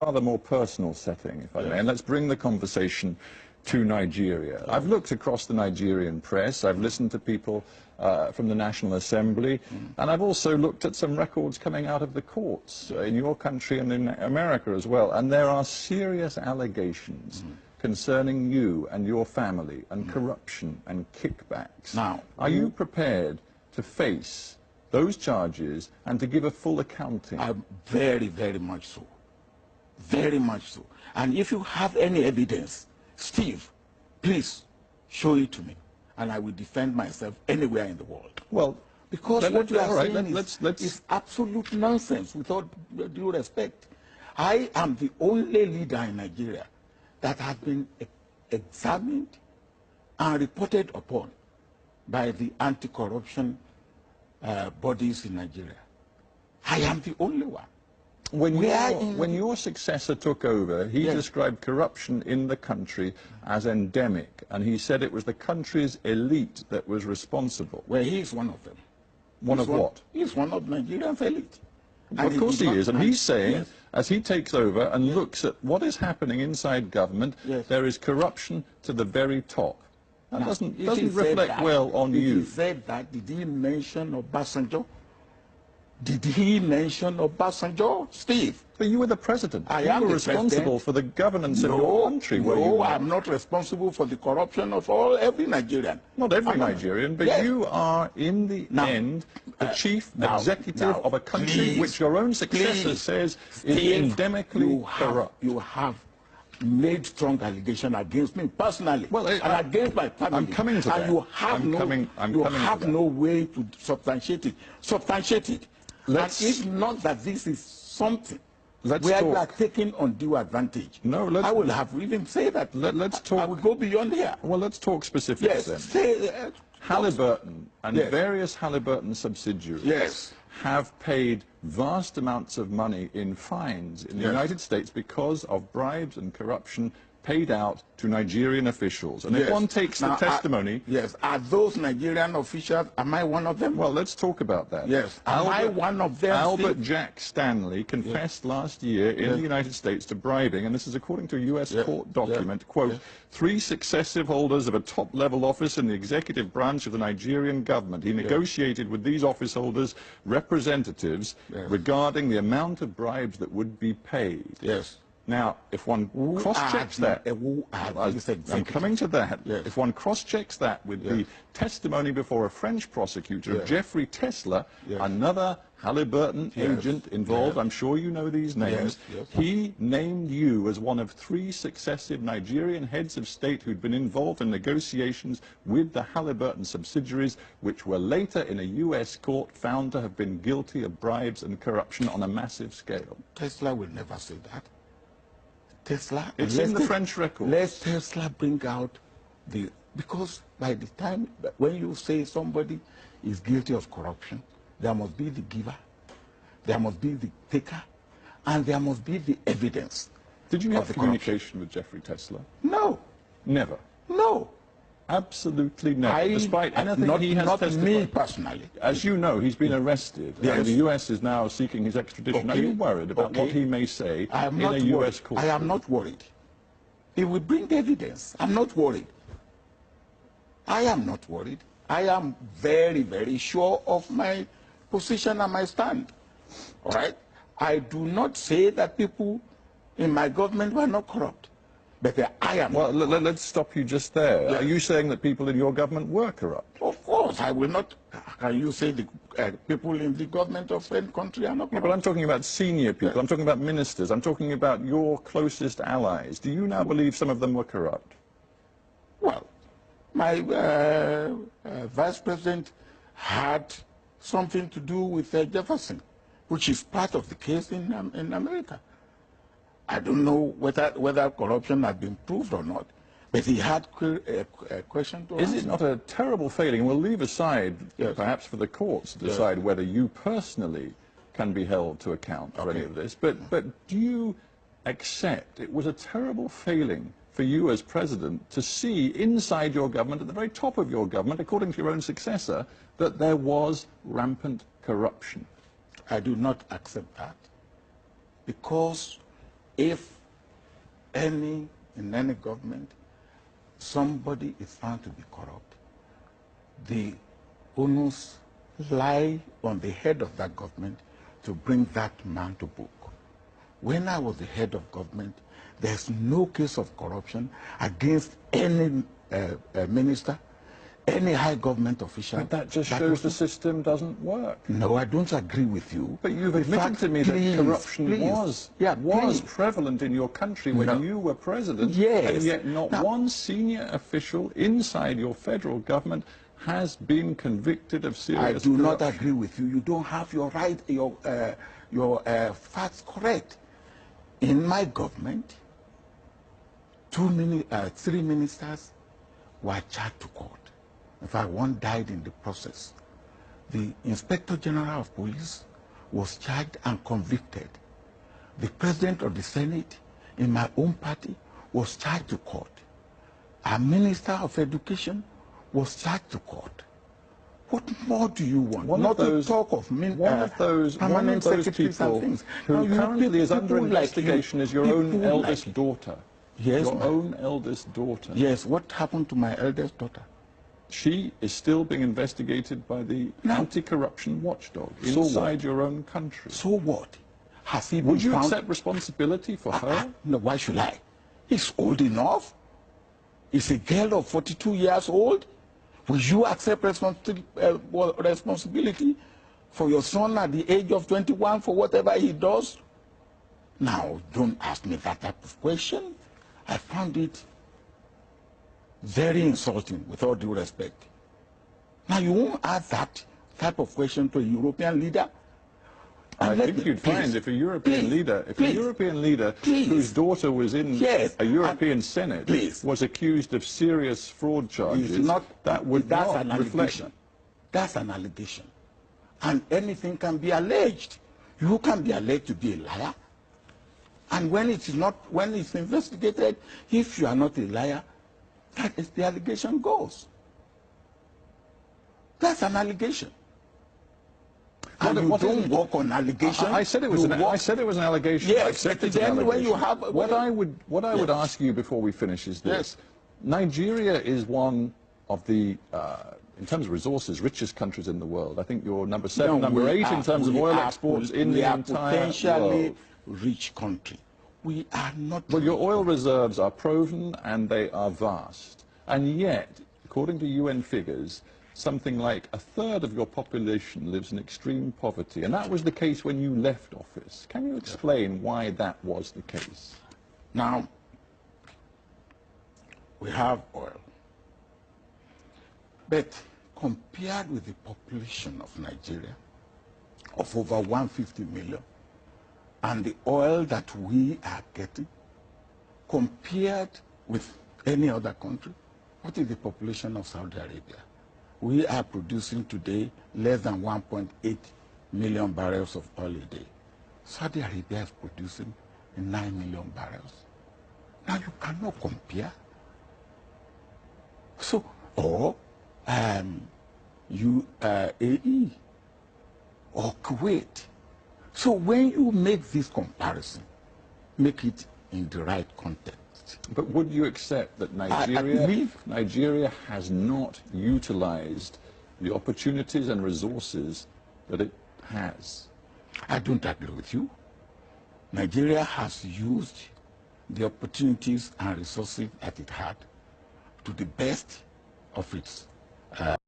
rather more personal setting, if I may, and let's bring the conversation to Nigeria. I've looked across the Nigerian press, I've listened to people from the National Assembly, and I've also looked at some records coming out of the courts in your country and in America as well, and there are serious allegations concerning you and your family and corruption and kickbacks. Now, are you prepared to face those charges and to give a full accounting? Very, very much so. Very much so. And if you have any evidence, Steve, please show it to me, and I will defend myself anywhere in the world. Well, because what you are saying let's is absolute nonsense, without due respect. I am the only leader in Nigeria that has been examined and reported upon by the anti-corruption bodies in Nigeria. I am the only one. When your successor took over, he described corruption in the country as endemic, and he said it was the country's elite that was responsible. Well, he is one of them. One of what? He's one of Nigeria's elite. Well, of course he is, and he's saying, as he takes over and looks at what is happening inside government, there is corruption to the very top. That doesn't reflect well on you. He said that, did he mention Obasanjo? Did he mention Obasanjo, Steve? But you were the president. I am the responsible for the governance of your country. No, I'm not responsible for the corruption of every Nigerian. Not every Nigerian, but you are, in the end, the chief executive of a country which your own successor says is endemically corrupt. You have made strong allegation against me personally, and against my family. I'm coming to that. And you have no way to substantiate it. Substantiate it. And if not that this is something where you are taking undue advantage, I will have even said that. Let's talk. I will go beyond here. Well, let's talk specifics then. Halliburton and various Halliburton subsidiaries have paid vast amounts of money in fines in the United States because of bribes and corruption paid out to Nigerian officials. And if one takes the testimony... Are those Nigerian officials, am I one of them? Well, let's talk about that. Am I one of them? Albert Jack Stanley confessed last year in the United States to bribing, and this is according to a U.S. court document, quote, 3 successive holders of a top-level office in the executive branch of the Nigerian government. He negotiated with these office holders representatives regarding the amount of bribes that would be paid. Now, if one cross-checks that, I'm coming to that, if one cross-checks that with the testimony before a French prosecutor of Jeffrey Tesla, another Halliburton agent involved, I'm sure you know these names, he named you as one of 3 successive Nigerian heads of state who'd been involved in negotiations with the Halliburton subsidiaries, which were later in a U.S. court found to have been guilty of bribes and corruption on a massive scale. Tesla will never say that. Tesla, it's in the French record. Let Tesla bring out because by the time when you say somebody is guilty of corruption, there must be the giver, there must be the taker, and there must be the evidence. Did you have communication with Jeffrey Tesla? No. Never? No. Absolutely never. Despite anything, not me personally. As you know, he's been arrested. And the U.S. is now seeking his extradition. Are you worried about what he may say in a U.S. court? I am not worried. He will bring evidence. I'm not worried. I am not worried. I am very, very sure of my position and my stand. All right? I do not say that people in my government were not corrupt. But I am. Well, let's stop you just there. Are you saying that people in your government were corrupt? Of course, I will not. Can you say the people in the government of any country are not corrupt? But I'm talking about senior people. I'm talking about ministers. I'm talking about your closest allies. Do you now believe some of them were corrupt? Well, my vice president had something to do with Jefferson, which is part of the case in America. I don't know whether corruption has been proved or not, but he had a question to answer. Is it not a terrible failing? We'll leave aside, perhaps for the courts to decide whether you personally can be held to account for any of this, but do you accept it was a terrible failing for you as president to see inside your government, at the very top of your government, according to your own successor, that there was rampant corruption? I do not accept that, because if in any government, somebody is found to be corrupt, the onus lie on the head of that government to bring that man to book. When I was the head of government, there's no case of corruption against any minister, any high government official. But that just shows the system doesn't work. No, I don't agree with you. But you've admitted to me that corruption was prevalent in your country when you were president, and yet not one senior official inside your federal government has been convicted of serious corruption. I do not agree with you. You don't have your facts correct. In my government, 3 ministers were charged to court. In fact, one died in the process. The Inspector General of Police was charged and convicted. The President of the Senate in my own party was charged to court. Our Minister of Education was charged to court. What more do you want? Not to talk of permanent secretaries and things. Who currently is under investigation is your own eldest daughter. Yes, your own eldest daughter. Yes, what happened to my eldest daughter? She is still being investigated by the anti-corruption watchdog inside your own country. So what? Has he been Would you accept responsibility for her? No, why should I? He's old enough. He's a girl of 42 years old. Will you accept responsibility for your son at the age of 21 for whatever he does? Now, don't ask me that type of question. I found it very insulting, with all due respect. Now, you won't ask that type of question to a European leader? I think you'd find if a European leader, whose daughter was in a European Senate was accused of serious fraud charges, that would not reflect. That's an allegation. And anything can be alleged. You can be alleged to be a liar. And when it's investigated, if you are not a liar, that is the allegation goes. That's an allegation. And you don't work on allegation. I said it was an allegation. Yes, I then when you have what I would ask you before we finish is this: Nigeria is one of the in terms of resources, richest countries in the world. I think you're number 7, number 8 in terms of oil exports in the entire world. Potentially rich country. We are not. Well, your oil reserves are proven and they are vast, and yet, according to UN figures, something like 1/3 of your population lives in extreme poverty, and that was the case when you left office. Can you explain why that was the case? Now, we have oil, but compared with the population of Nigeria, of over 150 million, and the oil that we are getting, compared with any other country, what is the population of Saudi Arabia? We are producing today less than 1.8 million barrels of oil a day. Saudi Arabia is producing 9 million barrels. Now you cannot compare. So, or UAE or Kuwait. So when you make this comparison, make it in the right context. But would you accept that Nigeria has not utilized the opportunities and resources that it has? I don't agree with you. Nigeria has used the opportunities and resources that it had to the best of its